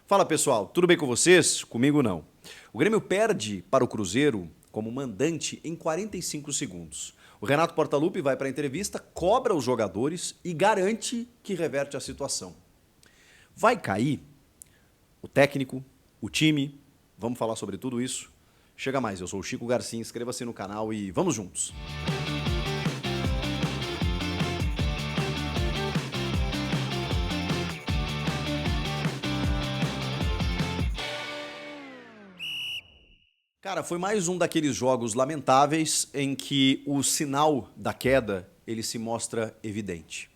Fala pessoal, tudo bem com vocês? Comigo não. O Grêmio perde para o Cruzeiro como mandante em 45 segundos. O Renato Portaluppi vai para a entrevista, cobra os jogadores e garante que reverte a situação. Vai cair o técnico, o time, vamos falar sobre tudo isso. Chega mais, eu sou o Chico Garcia, inscreva-se no canal e vamos juntos. Cara, foi mais um daqueles jogos lamentáveis em que o sinal da queda ele se mostra evidente.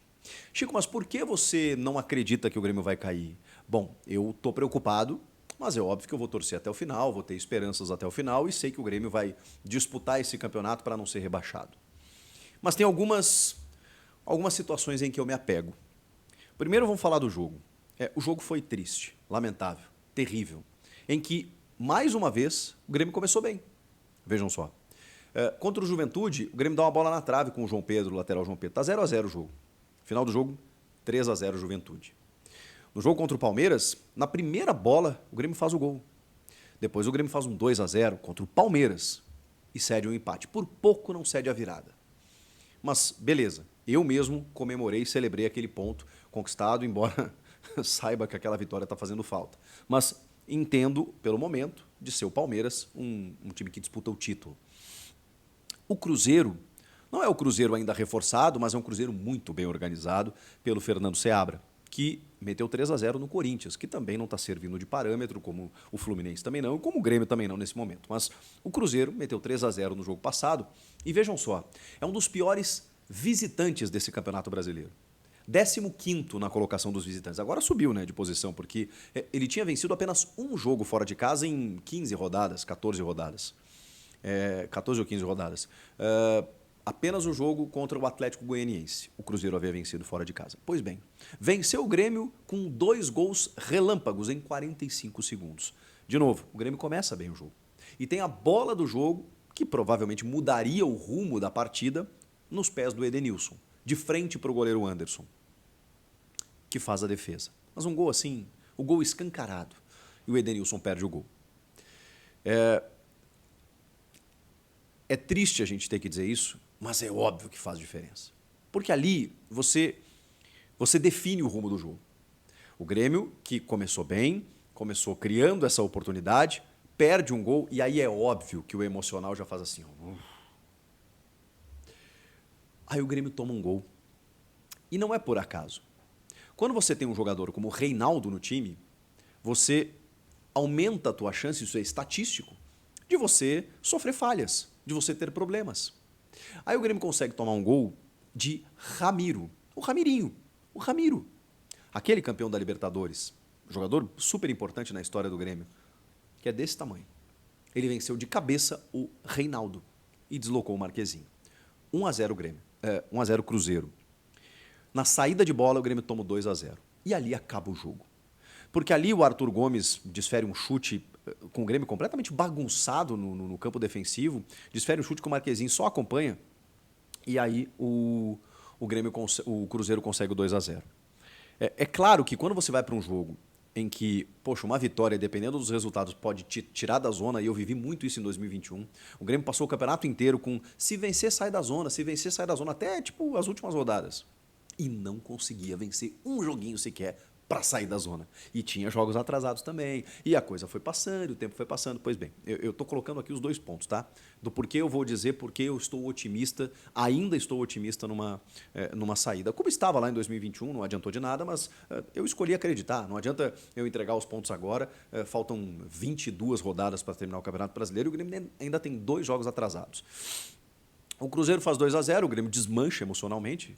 Chico, mas por que você não acredita que o Grêmio vai cair? Bom, eu tô preocupado, mas é óbvio que eu vou torcer até o final, vou ter esperanças até o final e sei que o Grêmio vai disputar esse campeonato para não ser rebaixado. Mas tem algumas situações em que eu me apego. Primeiro vamos falar do jogo. O jogo foi triste, lamentável, terrível, em que mais uma vez, o Grêmio começou bem. Vejam só. Contra o Juventude, o Grêmio dá uma bola na trave com o João Pedro, o lateral João Pedro. Tá 0-0 o jogo. Final do jogo, 3-0 Juventude. No jogo contra o Palmeiras, na primeira bola, o Grêmio faz o gol. Depois o Grêmio faz um 2-0 contra o Palmeiras e cede um empate. Por pouco não cede a virada. Mas, beleza. Eu mesmo comemorei e celebrei aquele ponto conquistado, embora saiba que aquela vitória está fazendo falta. Mas entendo, pelo momento, de ser o Palmeiras um time que disputa o título. O Cruzeiro não é o Cruzeiro ainda reforçado, mas é um Cruzeiro muito bem organizado pelo Fernando Seabra, que meteu 3-0 no Corinthians, que também não está servindo de parâmetro, como o Fluminense também não, e como o Grêmio também não nesse momento. Mas o Cruzeiro meteu 3-0 no jogo passado, e vejam só, é um dos piores visitantes desse Campeonato Brasileiro. 15º na colocação dos visitantes. Agora subiu, né, de posição, porque ele tinha vencido apenas um jogo fora de casa em 15 rodadas, 14 rodadas. 14 ou 15 rodadas. Apenas o jogo contra o Atlético Goianiense. O Cruzeiro havia vencido fora de casa. Pois bem, venceu o Grêmio com 2 gols relâmpagos em 45 segundos. De novo, o Grêmio começa bem o jogo. E tem a bola do jogo, que provavelmente mudaria o rumo da partida, nos pés do Edenilson, de frente para o goleiro Anderson, que faz a defesa. Mas um gol assim, o gol escancarado, e o Edenilson perde o gol. É triste a gente ter que dizer isso, mas é óbvio que faz diferença. Porque ali você define o rumo do jogo. O Grêmio, que começou bem, começou criando essa oportunidade, perde um gol, e aí é óbvio que o emocional já faz assim. Aí o Grêmio toma um gol. E não é por acaso. Quando você tem um jogador como o Reinaldo no time, você aumenta a tua chance, isso é estatístico, de você sofrer falhas, de você ter problemas. Aí o Grêmio consegue tomar um gol de Ramiro, o Ramirinho, o Ramiro, aquele campeão da Libertadores, jogador super importante na história do Grêmio, que é desse tamanho. Ele venceu de cabeça o Reinaldo e deslocou o Marquezinho. 1-0 Grêmio, 1-0 Cruzeiro. Na saída de bola, o Grêmio toma 2-0. E ali acaba o jogo. Porque ali o Arthur Gomes desfere um chute com o Grêmio completamente bagunçado no campo defensivo, desfere um chute que o Marquezinho só acompanha, e aí o Cruzeiro consegue o 2-0. É claro que quando você vai para um jogo em que, poxa, uma vitória, dependendo dos resultados, pode te tirar da zona, e eu vivi muito isso em 2021. O Grêmio passou o campeonato inteiro com se vencer, sai da zona, se vencer, sai da zona, até tipo as últimas rodadas. E não conseguia vencer um joguinho sequer para sair da zona. E tinha jogos atrasados também. E a coisa foi passando, o tempo foi passando. Pois bem, eu estou colocando aqui os 2 pontos, tá? Do porquê eu vou dizer porque eu estou otimista, ainda estou otimista numa saída. Como estava lá em 2021, não adiantou de nada, mas eu escolhi acreditar. Não adianta eu entregar os pontos agora. Faltam 22 rodadas para terminar o Campeonato Brasileiro e o Grêmio ainda tem 2 jogos atrasados. O Cruzeiro faz 2-0, o Grêmio desmancha emocionalmente.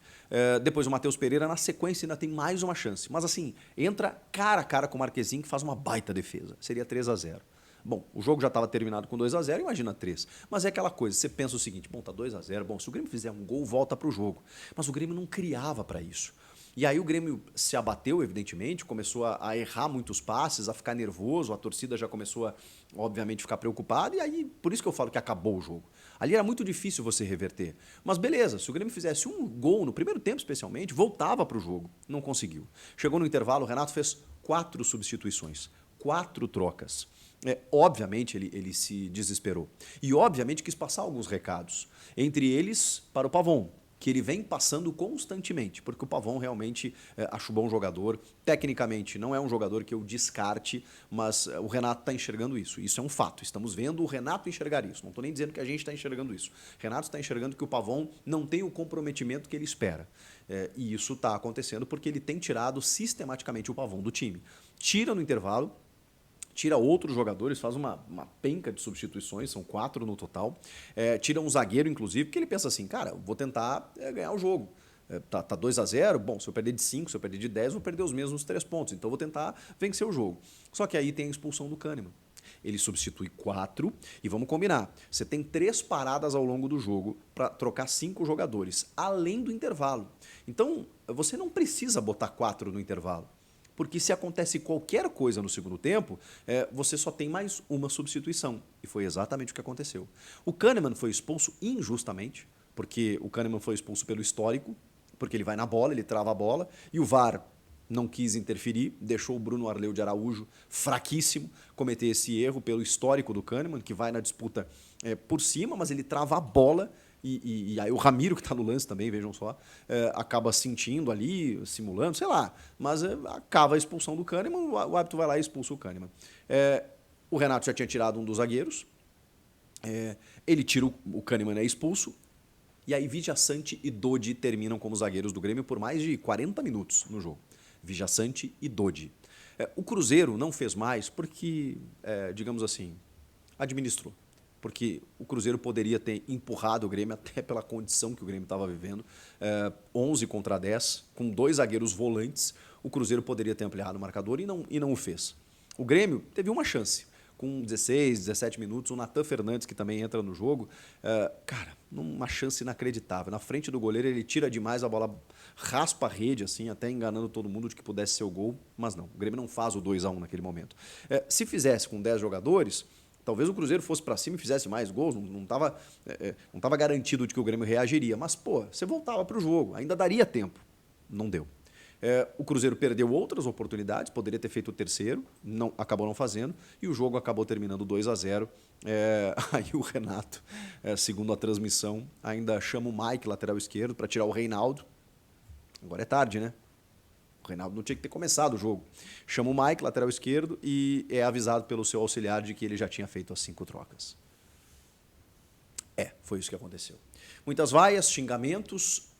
Depois o Matheus Pereira, na sequência, ainda tem mais uma chance. Mas assim, entra cara a cara com o Marquezinho, que faz uma baita defesa. Seria 3-0. Bom, o jogo já estava terminado com 2-0, imagina 3. Mas é aquela coisa, você pensa o seguinte, bom, tá 2-0, bom, se o Grêmio fizer um gol, volta para o jogo. Mas o Grêmio não criava para isso. E aí o Grêmio se abateu, evidentemente, começou a errar muitos passes, a ficar nervoso, a torcida já começou a, obviamente, ficar preocupada, e aí, por isso que eu falo que acabou o jogo. Ali era muito difícil você reverter. Mas beleza, se o Grêmio fizesse um gol, no primeiro tempo especialmente, voltava para o jogo. Não conseguiu. Chegou no intervalo, o Renato fez 4 substituições, 4 trocas. Obviamente ele se desesperou. E obviamente quis passar alguns recados. Entre eles para o Pavon, que ele vem passando constantemente, porque o Pavon realmente acho bom jogador. Tecnicamente não é um jogador que eu descarte, mas o Renato está enxergando isso. Isso é um fato. Estamos vendo o Renato enxergar isso. Não estou nem dizendo que a gente está enxergando isso. O Renato está enxergando que o Pavon não tem o comprometimento que ele espera. E isso está acontecendo porque ele tem tirado sistematicamente o Pavon do time. Tira no intervalo, tira outros jogadores, faz uma penca de substituições, são 4 no total. Tira um zagueiro, inclusive, porque ele pensa assim, cara, vou tentar ganhar o jogo. Tá 2-0, bom, se eu perder de 5, se eu perder de 10, vou perder os mesmos 3 pontos. Então vou tentar vencer o jogo. Só que aí tem a expulsão do Kahneman. Ele substitui 4 e vamos combinar. Você tem 3 paradas ao longo do jogo para trocar 5 jogadores, além do intervalo. Então você não precisa botar 4 no intervalo. Porque se acontece qualquer coisa no segundo tempo, você só tem mais uma substituição. E foi exatamente o que aconteceu. O Kahneman foi expulso injustamente, porque o Kahneman foi expulso pelo histórico, porque ele vai na bola, ele trava a bola, e o VAR não quis interferir, deixou o Bruno Arleu de Araújo fraquíssimo cometer esse erro pelo histórico do Kahneman, que vai na disputa por cima, mas ele trava a bola. E aí o Ramiro, que está no lance também, vejam só, acaba sentindo ali, simulando, sei lá, mas acaba a expulsão do Kahneman, o árbitro vai lá e expulsa o Kahneman. O Renato já tinha tirado um dos zagueiros, ele tira o Kahneman, é expulso, e aí Vijaçante e Dodi terminam como zagueiros do Grêmio por mais de 40 minutos no jogo. Vijaçante e Dodi. O Cruzeiro não fez mais porque, digamos assim, administrou. Porque o Cruzeiro poderia ter empurrado o Grêmio até pela condição que o Grêmio estava vivendo. 11 contra 10, com 2 zagueiros volantes, o Cruzeiro poderia ter ampliado o marcador e não o fez. O Grêmio teve uma chance. Com 16, 17 minutos, o Natan Fernandes, que também entra no jogo, cara, uma chance inacreditável. Na frente do goleiro, ele tira demais, a bola raspa a rede, assim, até enganando todo mundo de que pudesse ser o gol, mas não. O Grêmio não faz o 2-1 naquele momento. Se fizesse com 10 jogadores, talvez o Cruzeiro fosse para cima e fizesse mais gols, não estava garantido de que o Grêmio reagiria, mas, pô, você voltava para o jogo, ainda daria tempo. Não deu. O Cruzeiro perdeu outras oportunidades, poderia ter feito o terceiro, acabou não fazendo, e o jogo acabou terminando 2-0. Aí o Renato, segundo a transmissão, ainda chama o Mike, lateral esquerdo, para tirar o Reinaldo. Agora é tarde, né? O Reinaldo não tinha que ter começado o jogo. Chama o Mike, lateral esquerdo, e é avisado pelo seu auxiliar de que ele já tinha feito as 5 trocas. Foi isso que aconteceu. Muitas vaias, xingamentos,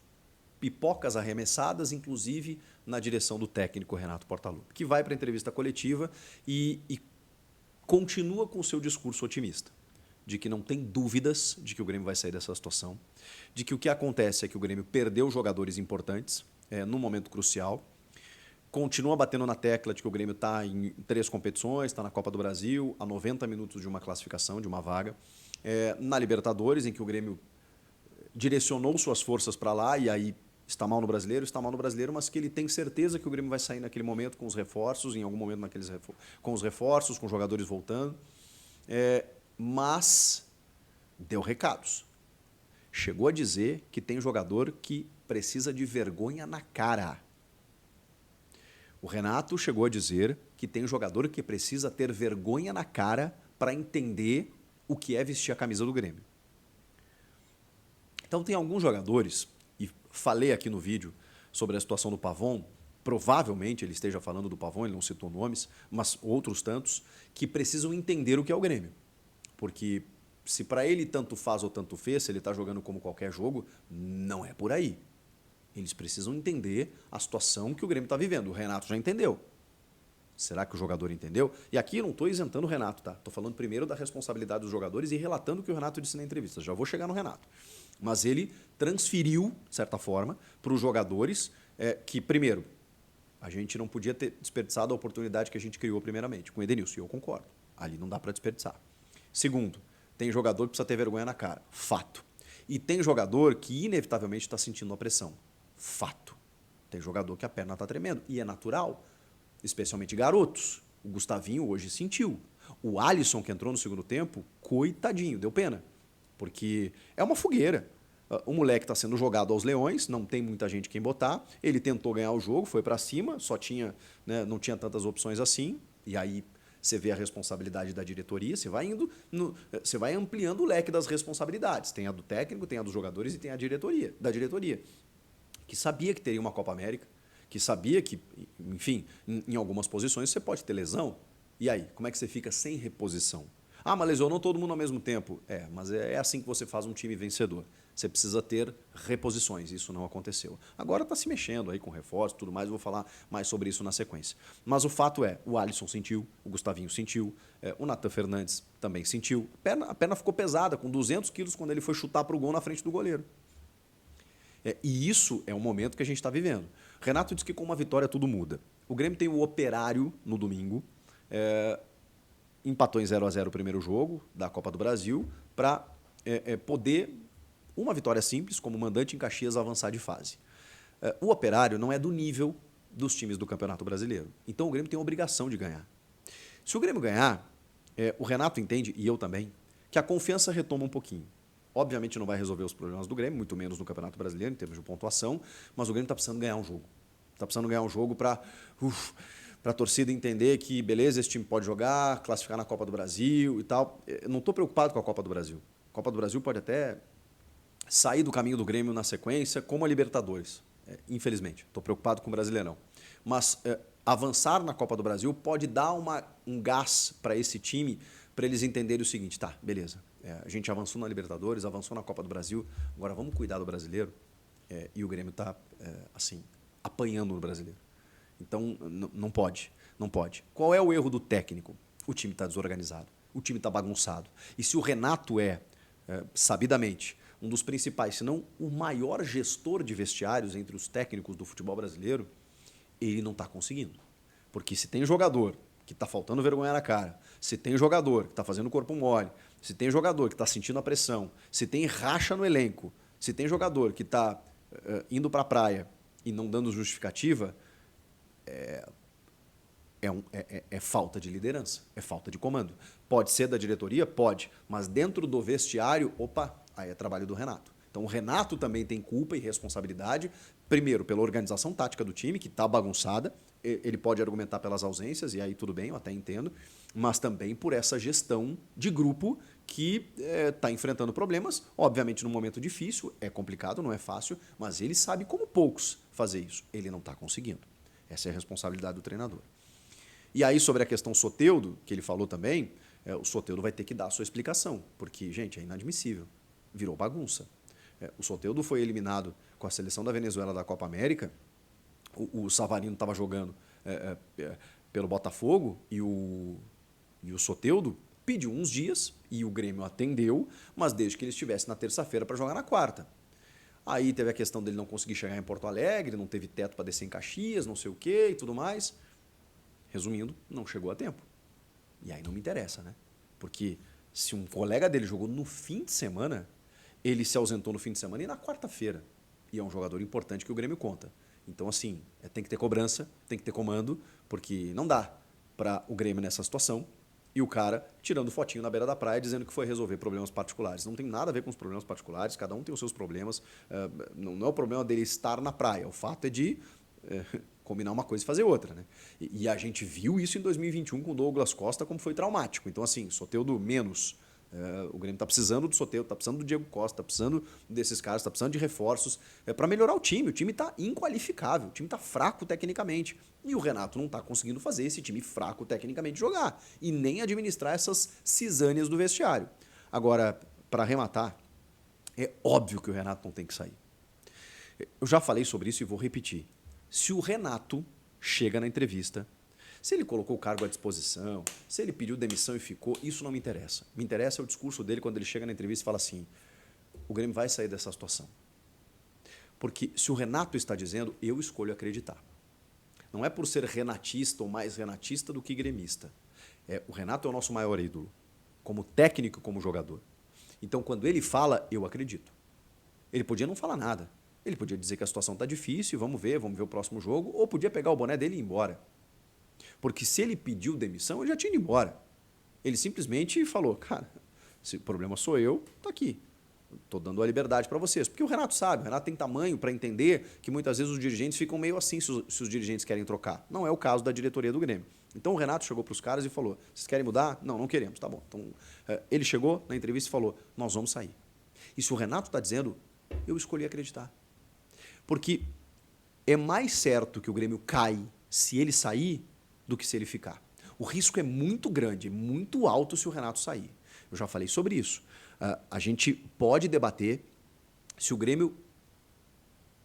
pipocas arremessadas, inclusive na direção do técnico Renato Portaluppi, que vai para a entrevista coletiva e continua com o seu discurso otimista, de que não tem dúvidas de que o Grêmio vai sair dessa situação, de que o que acontece é que o Grêmio perdeu jogadores importantes num momento crucial, continua batendo na tecla de que o Grêmio está em 3 competições, está na Copa do Brasil, a 90 minutos de uma classificação, de uma vaga, na Libertadores, em que o Grêmio direcionou suas forças para lá e aí está mal no brasileiro, mas que ele tem certeza que o Grêmio vai sair naquele momento com os reforços, em algum momento com os reforços, com os jogadores voltando. Mas deu recados. Chegou a dizer que tem jogador que precisa de vergonha na cara. O Renato chegou a dizer que tem jogador que precisa ter vergonha na cara para entender o que é vestir a camisa do Grêmio. Então tem alguns jogadores, e falei aqui no vídeo sobre a situação do Pavon, provavelmente ele esteja falando do Pavon, ele não citou nomes, mas outros tantos, que precisam entender o que é o Grêmio. Porque se para ele tanto faz ou tanto fez, se ele está jogando como qualquer jogo, não é por aí. Eles precisam entender a situação que o Grêmio está vivendo. O Renato já entendeu. Será que o jogador entendeu? E aqui eu não estou isentando o Renato, tá? Estou falando primeiro da responsabilidade dos jogadores e relatando o que o Renato disse na entrevista. Já vou chegar no Renato. Mas ele transferiu, de certa forma, para os jogadores que, primeiro, a gente não podia ter desperdiçado a oportunidade que a gente criou primeiramente, com o Edenilson, e eu concordo. Ali não dá para desperdiçar. Segundo, tem jogador que precisa ter vergonha na cara. Fato. E tem jogador que inevitavelmente está sentindo a pressão. Fato. Tem jogador que a perna está tremendo. E é natural. Especialmente garotos. O Gustavinho hoje sentiu. O Alisson, que entrou no segundo tempo, coitadinho, deu pena. Porque é uma fogueira. O moleque está sendo jogado aos leões, não tem muita gente quem botar. Ele tentou ganhar o jogo, foi para cima, só tinha, né, não tinha tantas opções assim. E aí você vê a responsabilidade da diretoria, você vai você vai ampliando o leque das responsabilidades. Tem a do técnico, tem a dos jogadores e tem a da diretoria, que sabia que teria uma Copa América, que sabia que, enfim, em algumas posições você pode ter lesão. E aí, como é que você fica sem reposição? Ah, mas lesionou todo mundo ao mesmo tempo. Mas é assim que você faz um time vencedor. Você precisa ter reposições. Isso não aconteceu. Agora está se mexendo aí com reforço e tudo mais. Eu vou falar mais sobre isso na sequência. Mas o fato é, o Alisson sentiu, o Gustavinho sentiu, o Natan Fernandes também sentiu. A perna ficou pesada, com 200 quilos, quando ele foi chutar para o gol na frente do goleiro. E isso é um momento que a gente está vivendo. Renato diz que com uma vitória tudo muda. O Grêmio tem o Operário no domingo. Empatou em 0-0 o primeiro jogo da Copa do Brasil para poder, uma vitória simples, como mandante em Caxias, avançar de fase. O Operário não é do nível dos times do Campeonato Brasileiro. Então o Grêmio tem a obrigação de ganhar. Se o Grêmio ganhar, o Renato entende, e eu também, que a confiança retoma um pouquinho. Obviamente não vai resolver os problemas do Grêmio, muito menos no Campeonato Brasileiro, em termos de pontuação, mas o Grêmio está precisando ganhar um jogo. Está precisando ganhar um jogo para a torcida entender que, beleza, esse time pode jogar, classificar na Copa do Brasil e tal. Eu não estou preocupado com a Copa do Brasil. A Copa do Brasil pode até sair do caminho do Grêmio na sequência, como a Libertadores, infelizmente. Estou preocupado com o Brasileirão. Mas avançar na Copa do Brasil pode dar um gás para esse time, para eles entenderem o seguinte, tá, beleza, a gente avançou na Libertadores, avançou na Copa do Brasil, agora vamos cuidar do brasileiro, e o Grêmio está, assim, apanhando no brasileiro. Então, não pode. Qual é o erro do técnico? O time está desorganizado, o time está bagunçado. E se o Renato sabidamente, um dos principais, se não o maior gestor de vestiários entre os técnicos do futebol brasileiro, ele não está conseguindo. Porque se tem jogador que está faltando vergonha na cara, se tem jogador que está fazendo corpo mole, se tem jogador que está sentindo a pressão, se tem racha no elenco, se tem jogador que está indo para a praia e não dando justificativa, é falta de liderança, é falta de comando. Pode ser da diretoria? Pode, mas dentro do vestiário, aí é trabalho do Renato. Então o Renato também tem culpa e responsabilidade, primeiro pela organização tática do time, que está bagunçada, ele pode argumentar pelas ausências, e aí tudo bem, eu até entendo, mas também por essa gestão de grupo que está enfrentando problemas, obviamente num momento difícil, é complicado, não é fácil, mas ele sabe como poucos fazer isso, ele não está conseguindo. Essa é a responsabilidade do treinador. E aí sobre a questão Soteldo, que ele falou também, o Soteldo vai ter que dar a sua explicação, porque, gente, é inadmissível, virou bagunça. O Soteldo foi eliminado com a seleção da Venezuela da Copa América, o Savarino estava jogando pelo Botafogo e o Soteldo pediu uns dias e o Grêmio atendeu, mas desde que ele estivesse na terça-feira para jogar na quarta. Aí teve a questão dele não conseguir chegar em Porto Alegre, não teve teto para descer em Caxias, não sei o quê e tudo mais. Resumindo, não chegou a tempo. E aí não me interessa, né? Porque se um colega dele jogou no fim de semana, ele se ausentou no fim de semana e na quarta-feira. E é um jogador importante que o Grêmio conta. Então, assim, tem que ter cobrança, tem que ter comando, porque não dá para o Grêmio nessa situação e o cara tirando fotinho na beira da praia dizendo que foi resolver problemas particulares. Não tem nada a ver com os problemas particulares, cada um tem os seus problemas. Não é o problema dele estar na praia, o fato é de combinar uma coisa e fazer outra, né? E a gente viu isso em 2021 com o Douglas Costa, como foi traumático. Então, assim, Soteldo menos. O Grêmio está precisando do Soteldo, está precisando do Diego Costa, está precisando desses caras, está precisando de reforços para melhorar o time. O time está inqualificável, o time está fraco tecnicamente. E o Renato não está conseguindo fazer esse time fraco tecnicamente jogar e nem administrar essas cisâneas do vestiário. Agora, para arrematar, é óbvio que o Renato não tem que sair. Eu já falei sobre isso e vou repetir. Se o Renato chega na entrevista, se ele colocou o cargo à disposição, se ele pediu demissão e ficou, isso não me interessa. Me interessa o discurso dele quando ele chega na entrevista e fala assim, o Grêmio vai sair dessa situação. Porque se o Renato está dizendo, eu escolho acreditar. Não é por ser renatista ou mais renatista do que gremista. O Renato é o nosso maior ídolo, como técnico e como jogador. Então, quando ele fala, eu acredito. Ele podia não falar nada. Ele podia dizer que a situação está difícil, vamos ver o próximo jogo, ou podia pegar o boné dele e ir embora. Porque se ele pediu demissão, ele já tinha ido embora. Ele simplesmente falou, cara, se o problema sou eu, tá aqui. Estou dando a liberdade para vocês. Porque o Renato sabe, o Renato tem tamanho para entender que muitas vezes os dirigentes ficam meio assim se os dirigentes querem trocar. Não é o caso da diretoria do Grêmio. Então o Renato chegou para os caras e falou, vocês querem mudar? Não, não queremos, tá bom. Então, ele chegou na entrevista e falou, nós vamos sair. E se o Renato está dizendo, eu escolhi acreditar. Porque é mais certo que o Grêmio cai se ele sair do que se ele ficar. O risco é muito grande, muito alto se o Renato sair. Eu já falei sobre isso. A gente pode debater se o Grêmio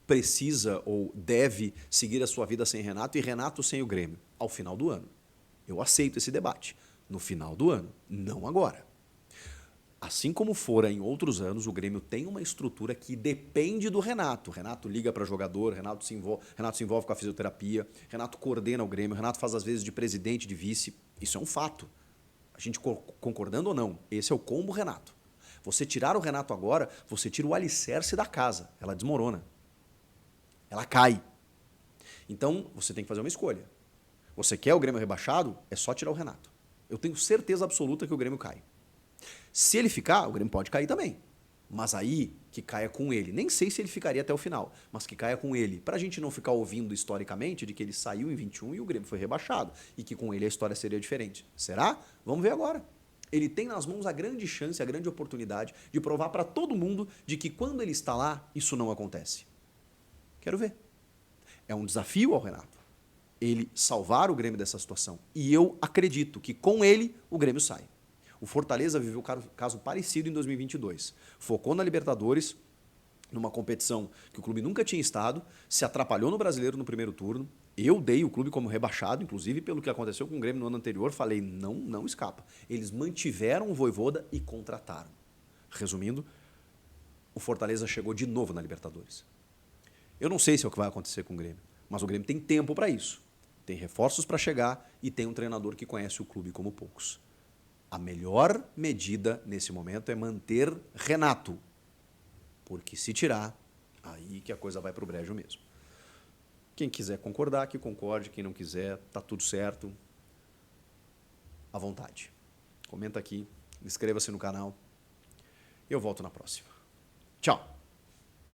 precisa ou deve seguir a sua vida sem Renato e Renato sem o Grêmio ao final do ano. Eu aceito esse debate. No final do ano, não agora. Assim como fora em outros anos, o Grêmio tem uma estrutura que depende do Renato. Renato liga para jogador, Renato se envolve com a fisioterapia, Renato coordena o Grêmio, Renato faz às vezes de presidente, de vice. Isso é um fato. A gente concordando ou não, esse é o combo Renato. Você tirar o Renato agora, você tira o alicerce da casa. Ela desmorona. Ela cai. Então, você tem que fazer uma escolha. Você quer o Grêmio rebaixado? É só tirar o Renato. Eu tenho certeza absoluta que o Grêmio cai. Se ele ficar, o Grêmio pode cair também. Mas aí, que caia com ele. Nem sei se ele ficaria até o final, mas que caia com ele. Para a gente não ficar ouvindo historicamente de que ele saiu em 21 e o Grêmio foi rebaixado. E que com ele a história seria diferente. Será? Vamos ver agora. Ele tem nas mãos a grande chance, a grande oportunidade de provar para todo mundo de que quando ele está lá, isso não acontece. Quero ver. É um desafio ao Renato. Ele salvar o Grêmio dessa situação. E eu acredito que com ele, o Grêmio sai. O Fortaleza viveu um caso parecido em 2022. Focou na Libertadores, numa competição que o clube nunca tinha estado, se atrapalhou no Brasileiro no primeiro turno. Eu dei o clube como rebaixado, inclusive pelo que aconteceu com o Grêmio no ano anterior, falei, não escapa. Eles mantiveram o Vojvoda e contrataram. Resumindo, o Fortaleza chegou de novo na Libertadores. Eu não sei se é o que vai acontecer com o Grêmio, mas o Grêmio tem tempo para isso. Tem reforços para chegar e tem um treinador que conhece o clube como poucos. A melhor medida nesse momento é manter Renato, porque se tirar, aí que a coisa vai para o brejo mesmo. Quem quiser concordar, que concorde. Quem não quiser, tá tudo certo. À vontade. Comenta aqui, inscreva-se no canal. Eu volto na próxima. Tchau!